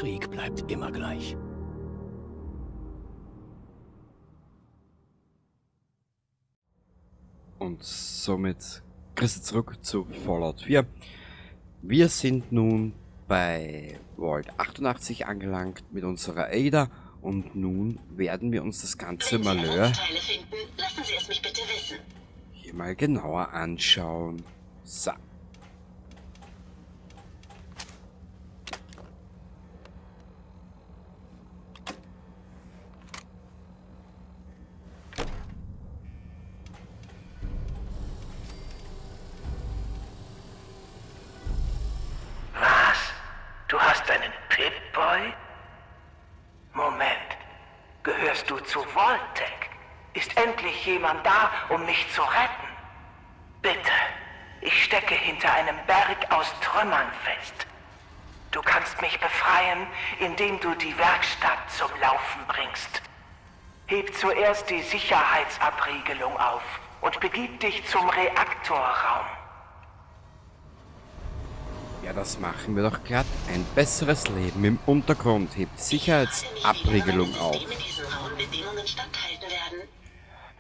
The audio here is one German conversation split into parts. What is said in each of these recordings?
Krieg bleibt immer gleich. Und somit grüße zurück zu Fallout 4. Wir sind nun bei Vault 88 angelangt mit unserer Ada und nun werden wir uns das ganze Malheur Lassen Sie es mich bitte wissen. hier mal genauer anschauen. So. Was? Du hast einen Pip-Boy? Moment. Gehörst du zu Vault-Tec? Ist endlich jemand da, um mich zu retten? Bitte. Ich stecke hinter einem Berg aus Trümmern fest. Du kannst mich befreien, indem du die Werkstatt zum Laufen bringst. Heb zuerst die Sicherheitsabriegelung auf und begib dich zum Reaktorraum. Ja, das machen wir doch glatt. Ein besseres Leben im Untergrund hebt Sicherheitsabriegelung auf. Die mit diesen rauen Bedingungen standhalten werden.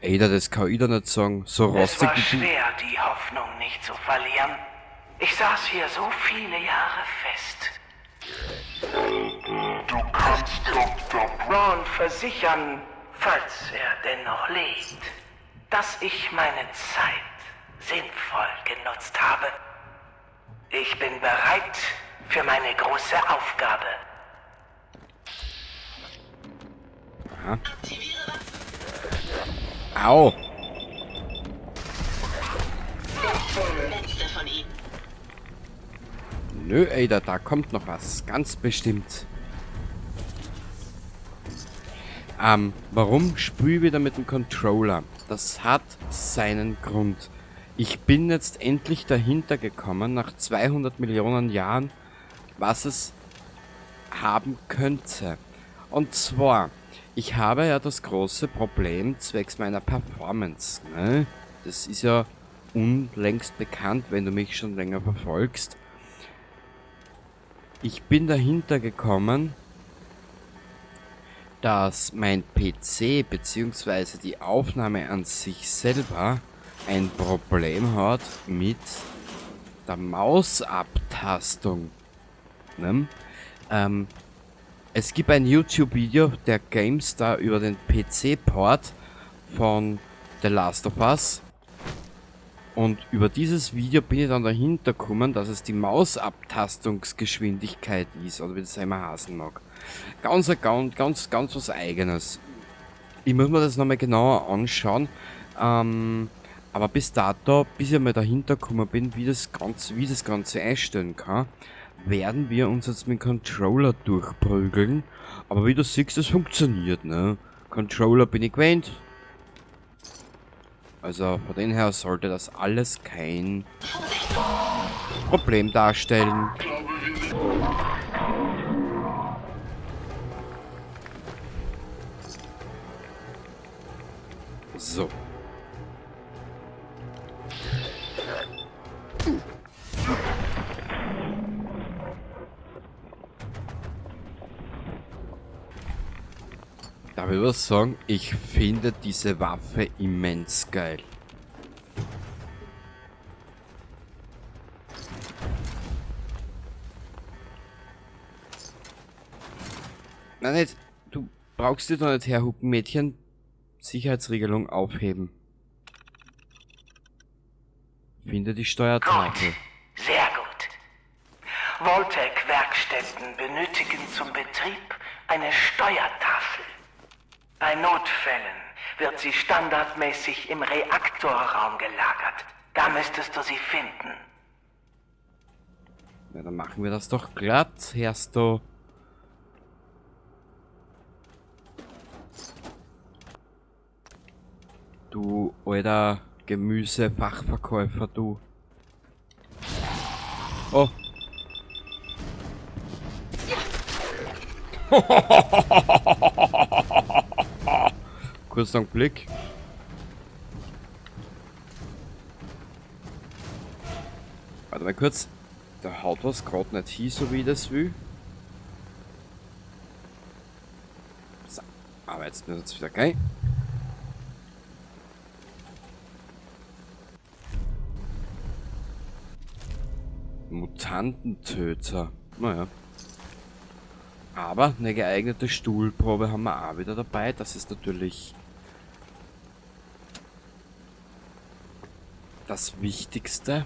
Ada, das kann ich da nicht sagen. So Es rostig war wie du. schwer, die Hoffnung nicht zu verlieren. Ich saß hier so viele Jahre fest. Du kannst Dr. Brown versichern, falls er denn noch lebt, dass ich meine Zeit sinnvoll genutzt habe. Ich bin bereit für meine große Aufgabe. Aktiviere Waffen. Au! Letzte von ihnen. Nö, Ada, da kommt noch was. Ganz bestimmt. Warum sprühe ich wieder mit dem Controller? Das hat seinen Grund. Ich bin jetzt endlich dahinter gekommen, nach 200 Millionen Jahren, was es haben könnte. Und zwar, ich habe ja das große Problem zwecks meiner Performance. Ne? Das ist ja unlängst bekannt, wenn du mich schon länger verfolgst. Ich bin dahinter gekommen, dass mein PC bzw. die Aufnahme an sich selber ein Problem hat mit der Mausabtastung. Ne? Es gibt ein YouTube-Video der GameStar über den PC-Port von The Last of Us. Und über dieses Video bin ich dann dahinter gekommen, dass es die Mausabtastungsgeschwindigkeit ist, oder wie das immer heißen mag. Ganz was Eigenes. Ich muss mir das nochmal genauer anschauen. Aber bis dato, bis ich mal dahinter gekommen bin, wie das Ganze einstellen kann, werden wir uns jetzt mit dem Controller durchprügeln. Aber wie du siehst, das funktioniert, ne? Controller bin ich gewöhnt. Also von dem her sollte das alles kein Problem darstellen. So. Da will ich sagen, ich finde diese Waffe immens geil. Nein, nicht. Du brauchst dir doch nicht herhupen, Mädchen. Sicherheitsregelung aufheben. Finde die Steuertafel. Gut, sehr gut. Vault-Tec-Werkstätten benötigen zum Betrieb eine Steuertafel. Bei Notfällen wird sie standardmäßig im Reaktorraum gelagert. Da müsstest du sie finden. Na, dann machen wir das doch glatt, Hersto. Du alter Gemüsefachverkäufer, du. Oh. Kurz einen Blick. Warte mal kurz. Da haut was gerade nicht hin, so wie ich das will. Aber jetzt wird es wieder geil. Mutantentöter. Naja. Aber eine geeignete Stuhlprobe haben wir auch wieder dabei. Das ist natürlich das Wichtigste.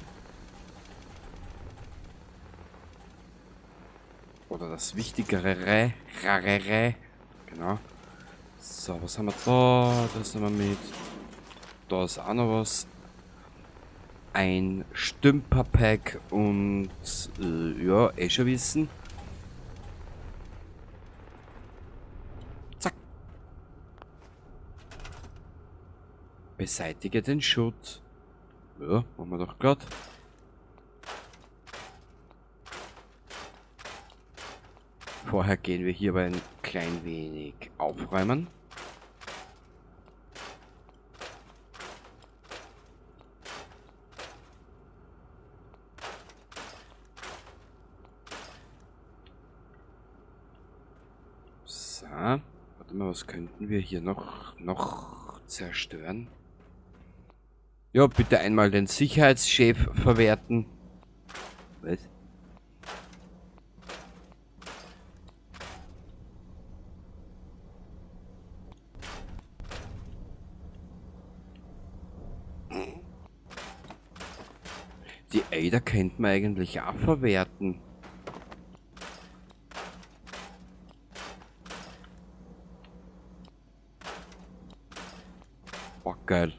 Oder das Wichtigere. Rarere. Genau. So, was haben wir da? Das nehmen wir mit. Da ist auch noch was. Ein Stümperpack und ja, eh schon wissen. Zack. Beseitige den Schutt. Ja, machen wir doch grad. Vorher gehen wir hier aber ein klein wenig aufräumen. So, warte mal, was könnten wir hier noch zerstören? Ja, bitte einmal den Sicherheitschef verwerten. Was? Die Ada könnte man eigentlich auch verwerten. Oh, geil.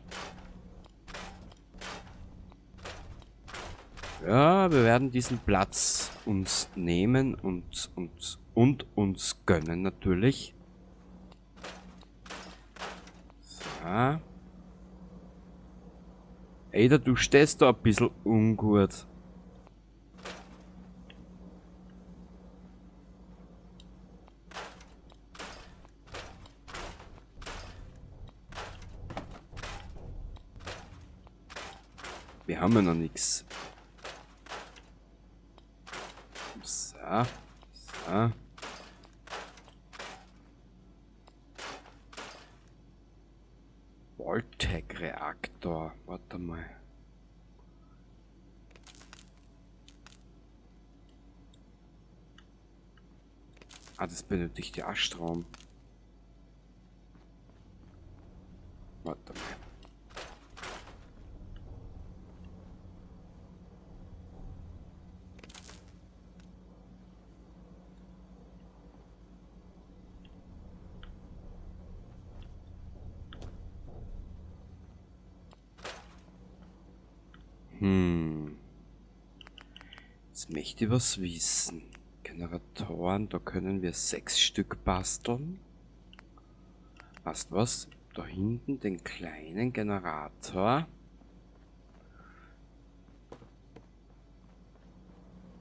Ja, wir werden diesen Platz uns nehmen und uns gönnen natürlich. So. Ada, du stehst da ein bisschen ungut. Wir haben ja noch nichts. So. So. Voltec-Reaktor. Warte mal. Ah, das benötigt ja auch Strom. Warte mal. Jetzt möchte ich was wissen. Generatoren, da können wir 6 Stück basteln. Weißt was? Da hinten den kleinen Generator.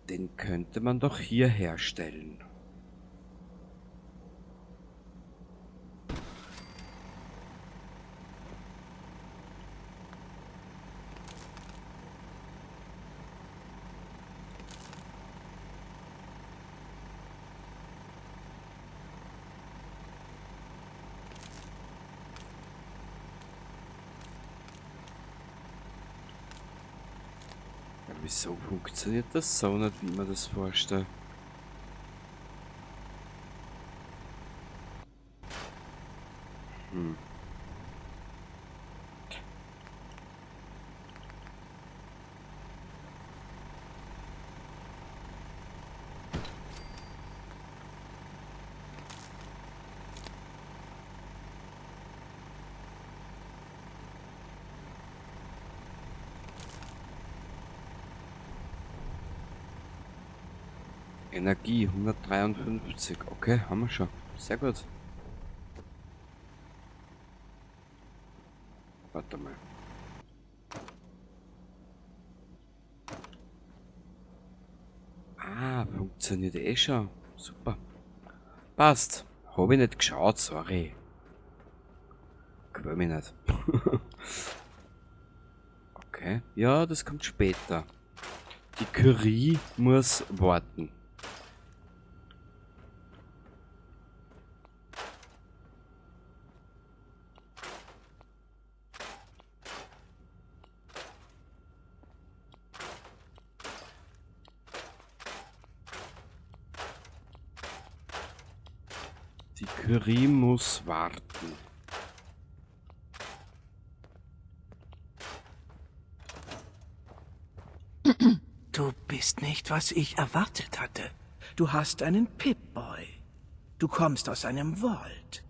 Den könnte man doch hier herstellen. Wieso funktioniert das so nicht, wie man das vorstellt? Energie 153. Okay, haben wir schon. Sehr gut. Warte mal. Ah, funktioniert eh schon. Super. Passt. Hab ich nicht geschaut, sorry. Quäl mich nicht. Okay. Ja, das kommt später. Die Curie muss warten. Die Curie muss warten. Du bist nicht, was ich erwartet hatte. Du hast einen Pip-Boy. Du kommst aus einem Vault.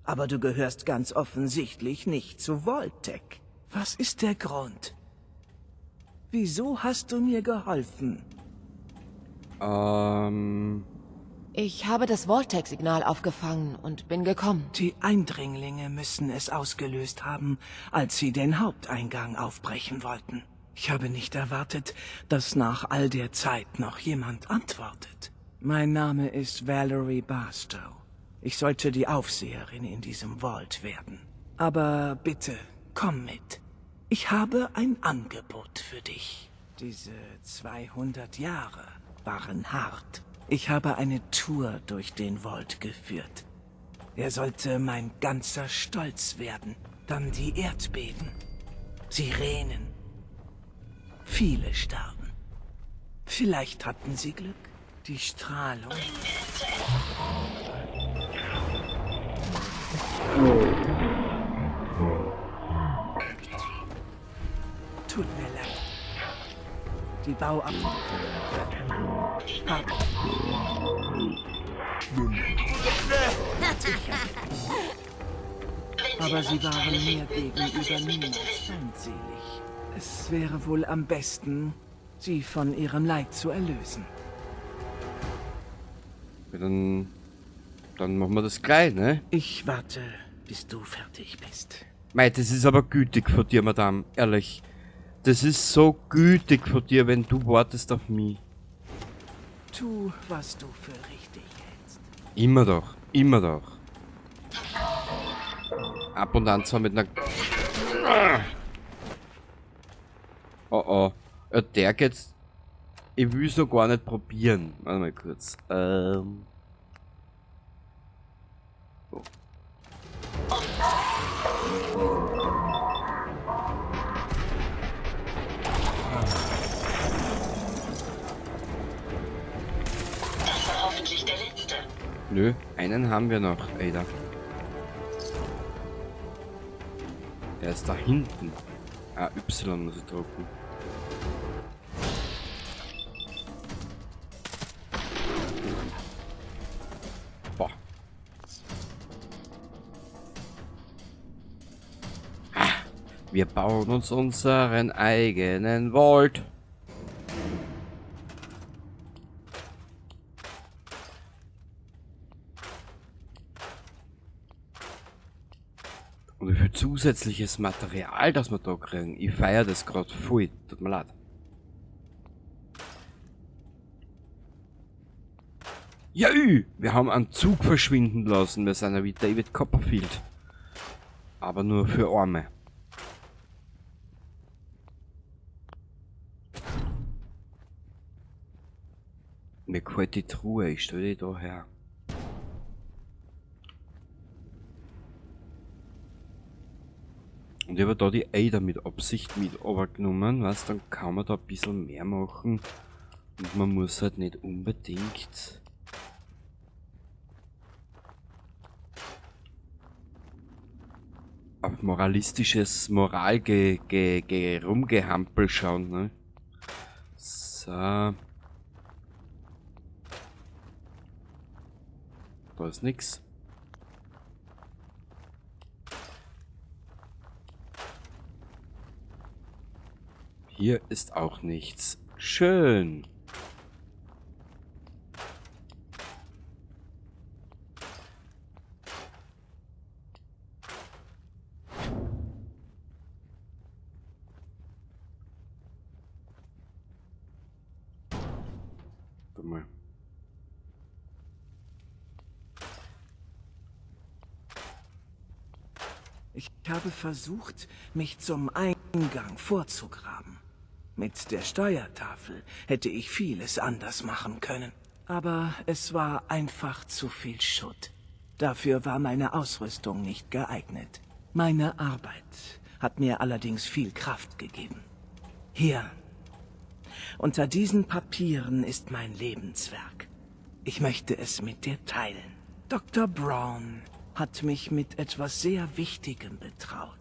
Aber du gehörst ganz offensichtlich nicht zu Vault-Tech. Was ist der Grund? Wieso hast du mir geholfen? Ich habe das Vault-Tech-Signal aufgefangen und bin gekommen. Die Eindringlinge müssen es ausgelöst haben, als sie den Haupteingang aufbrechen wollten. Ich habe nicht erwartet, dass nach all der Zeit noch jemand antwortet. Mein Name ist Valerie Barstow. Ich sollte die Aufseherin in diesem Vault werden. Aber bitte, komm mit. Ich habe ein Angebot für dich. Diese 200 Jahre waren hart. Ich habe eine Tour durch den Vault geführt. Er sollte mein ganzer Stolz werden. Dann die Erdbeben. Sirenen. Viele starben. Vielleicht hatten sie Glück. Die Strahlung. Tut mir leid. Die Bauarbeiten. Aber sie waren mir gegenüber niemals feindselig. Es wäre wohl am besten, sie von ihrem Leid zu erlösen. Ja, dann machen wir das gleich, ne? Ich warte, bis du fertig bist. Mei, das ist aber gütig von dir, Madame. Ehrlich. Das ist so gütig von dir, wenn du wartest auf mich. Tu, was du für richtig hältst. Immer doch. Immer doch. Ab und an zwar mit einer... Oh oh. Ja, der geht's... Ich will's noch gar nicht probieren. Warte mal kurz. So. Das war hoffentlich der letzte. Nö, einen haben wir noch, Ada. Der ist da hinten. Ah, Y muss ich drücken. Boah. Ah, wir bauen uns unseren eigenen Vault. Und wie viel zusätzliches Material, das wir da kriegen. Ich feiere das gerade voll. Tut mir leid. Ja, wir haben einen Zug verschwinden lassen. Wir sind ja wie David Copperfield. Aber nur für Arme. Mir gefällt die Truhe. Ich stelle die da her. Und ich habe da die Ada mit Absicht mit übergenommen, was dann kann man da ein bisschen mehr machen und man muss halt nicht unbedingt auf moralistisches Rumgehampel schauen, ne? So. Da ist nix. Hier ist auch nichts. Schön. Warte mal. Ich habe versucht, mich zum Eingang vorzugraben. Mit der Steuertafel hätte ich vieles anders machen können. Aber es war einfach zu viel Schutt. Dafür war meine Ausrüstung nicht geeignet. Meine Arbeit hat mir allerdings viel Kraft gegeben. Hier, unter diesen Papieren ist mein Lebenswerk. Ich möchte es mit dir teilen. Dr. Brown hat mich mit etwas sehr Wichtigem betraut.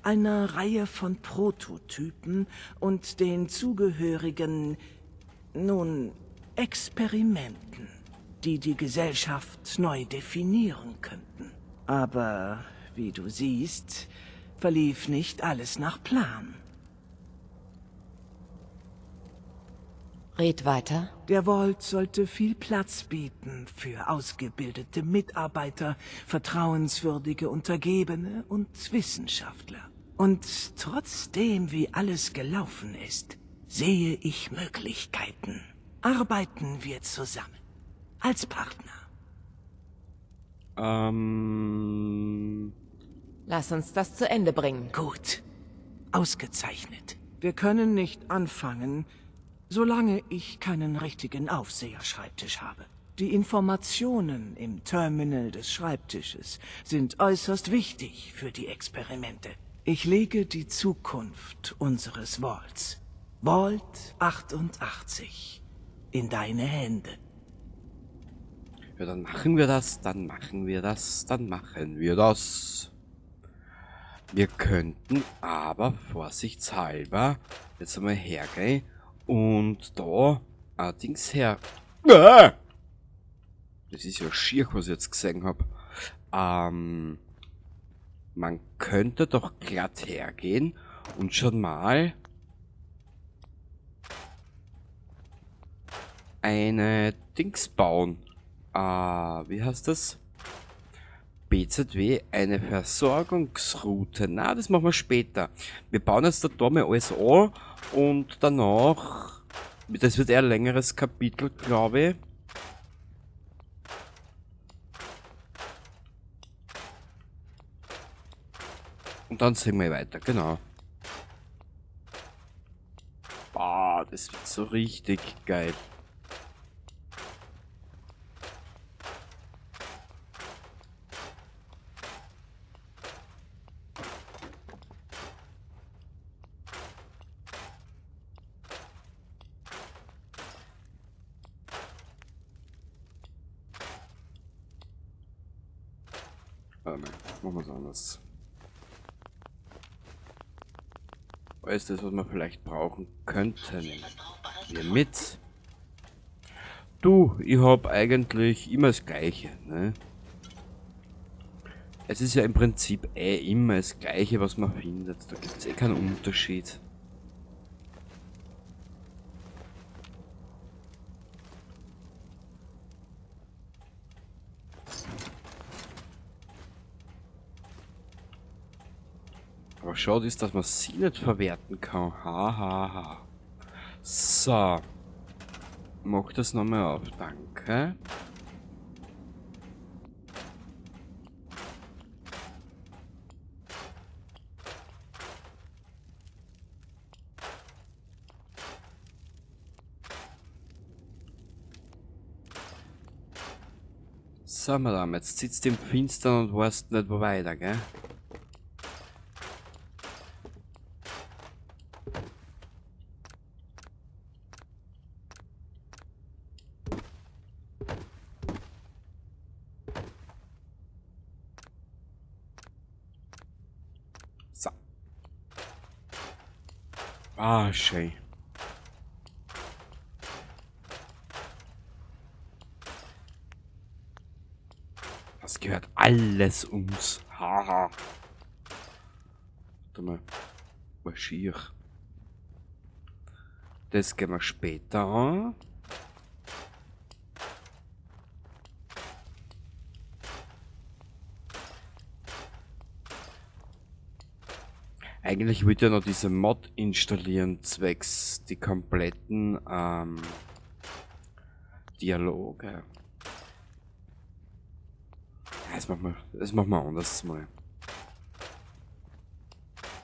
Einer Reihe von Prototypen und den zugehörigen, nun, Experimenten, die die Gesellschaft neu definieren könnten. Aber, wie du siehst, verlief nicht alles nach Plan. Red weiter. Der Vault sollte viel Platz bieten für ausgebildete Mitarbeiter, vertrauenswürdige Untergebene und Wissenschaftler. Und trotzdem, wie alles gelaufen ist, sehe ich Möglichkeiten. Arbeiten wir zusammen. Als Partner. Lass uns das zu Ende bringen. Gut. Ausgezeichnet. Wir können nicht anfangen, solange ich keinen richtigen Aufseherschreibtisch habe. Die Informationen im Terminal des Schreibtisches sind äußerst wichtig für die Experimente. Ich lege die Zukunft unseres Vaults, Vault 88, in deine Hände. Ja, dann machen wir das, dann machen wir das, dann machen wir das. Wir könnten aber vorsichtshalber jetzt einmal hergehen und da allerdings her... Das ist ja schier, was ich jetzt gesehen habe. Man könnte doch glatt hergehen und schon mal eine Dings bauen. Wie heißt das? BZW, eine Versorgungsroute. Na, das machen wir später. Wir bauen jetzt da mal alles an und danach, das wird eher ein längeres Kapitel, glaube ich. Und dann sehen wir weiter, genau. Boah, das wird so richtig geil. Warte mal, machen wir es anders. Alles das, was wir vielleicht brauchen könnten. Wir mit. Du, ich hab eigentlich immer das Gleiche, ne? Es ist ja im Prinzip immer das Gleiche, was man findet. Da gibt es keinen Unterschied. Aber schade ist, dass man sie nicht verwerten kann. Ha. So. Mach das nochmal auf. Danke. So, Madame, jetzt sitzt du im Finstern und weißt nicht, wo weiter, gell? So. Schön. Das gehört alles uns. Haha. Warte mal. Was schier. Das gehen wir später an. Eigentlich würde ja noch diese Mod installieren, zwecks die kompletten Dialoge. Das machen wir anders mal.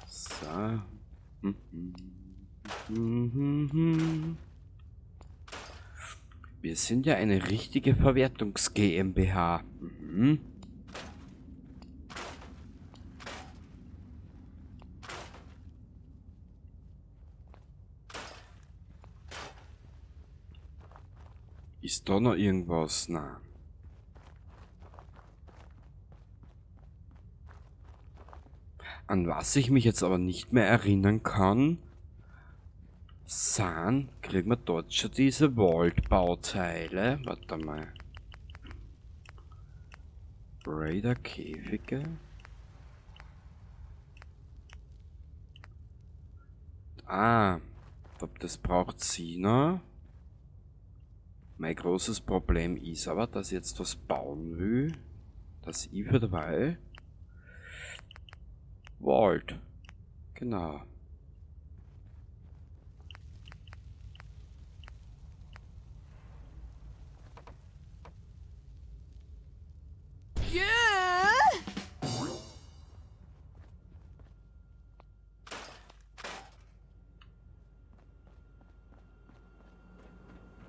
So. Wir sind ja eine richtige Verwertungs GmbH. Ist da noch irgendwas? Nein. An was ich mich jetzt aber nicht mehr erinnern kann, kriegen wir dort schon diese Vault-Bauteile. Warte mal. Raider-Käfige. Ah, das braucht sie noch. Mein großes Problem ist aber, dass ich jetzt was bauen will, dass ich für dabei Vault. Genau.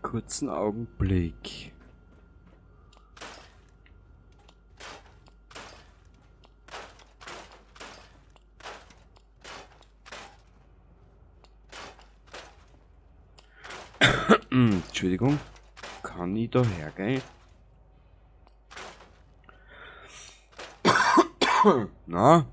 Kurzen Augenblick. Entschuldigung, kann ich da hergehen? Na?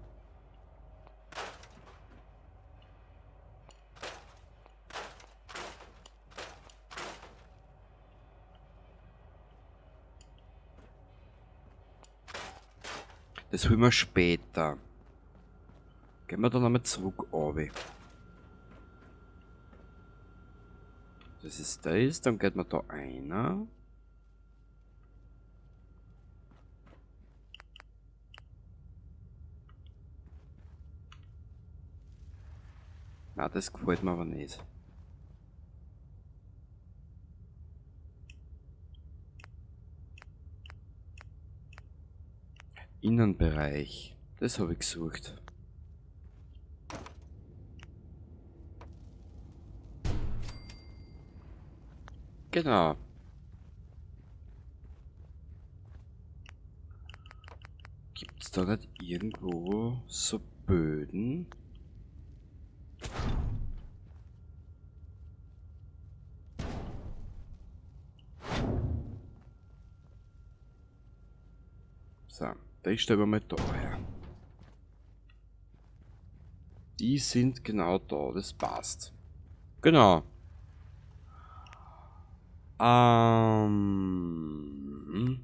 Das will wir später. Gehen wir dann einmal zurück runter. Das ist das, dann geht man da einer. Na, das gefällt mir aber nicht. Innenbereich. Das habe ich gesucht. Genau. Gibt es da nicht irgendwo so Böden? So, die stellen wir mal da her. Die sind genau da, das passt. Genau. Mhm.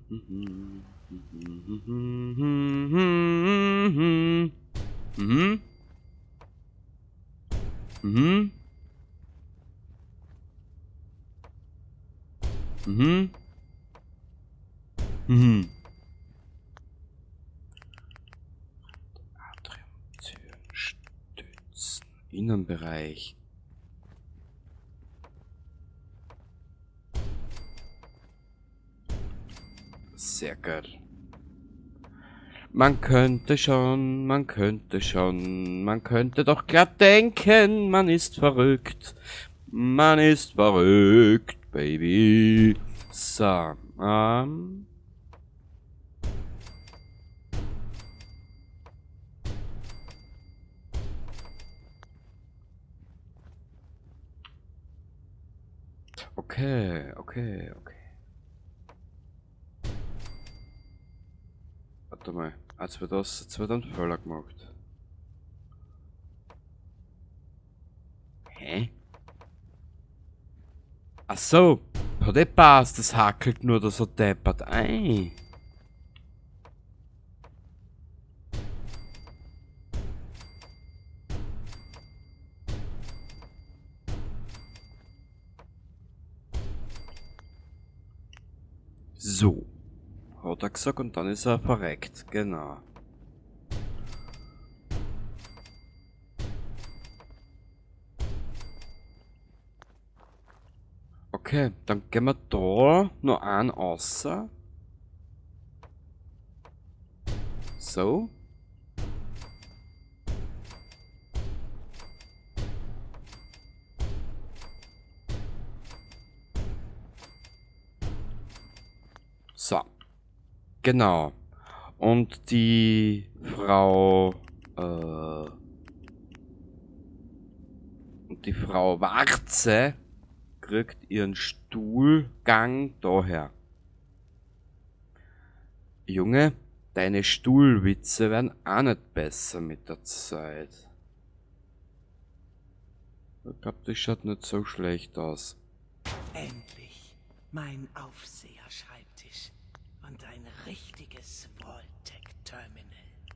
Mhm. Mhm. Mhm. Atriumtüren stützen. Innenbereich. Sehr geil. Man könnte doch glatt denken, man ist verrückt. Man ist verrückt, Baby. So, okay. Warte mal, jetzt wird ein Fehler gemacht. Hä? Ach so, hat passt, das hackelt nur da so deppert ein. So. Hat er gesagt und dann ist er verreckt, genau. Okay, dann gehen wir da noch einen außer. So. So. Genau. Und die Frau Warze kriegt ihren Stuhlgang daher. Junge, Deine Stuhlwitze werden auch nicht besser mit der Zeit. Ich glaube, das schaut nicht so schlecht aus. Endlich mein Aufseherschreibtisch und ein richtiges Vault-Tec-Terminal.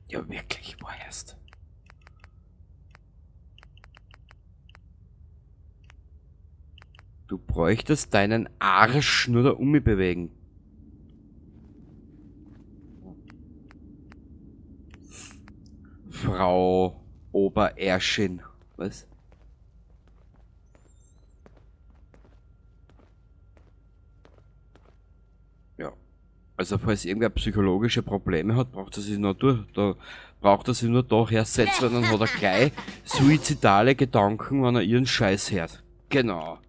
Ja, wirklich, wo erst? Du bräuchtest deinen Arsch nur da bewegen. Frau Obererschin. Was? Ja. Also falls irgendwer psychologische Probleme hat, braucht er sich nur daher setzen, dann hat er gleich suizidale Gedanken, wenn er ihren Scheiß hört. Genau.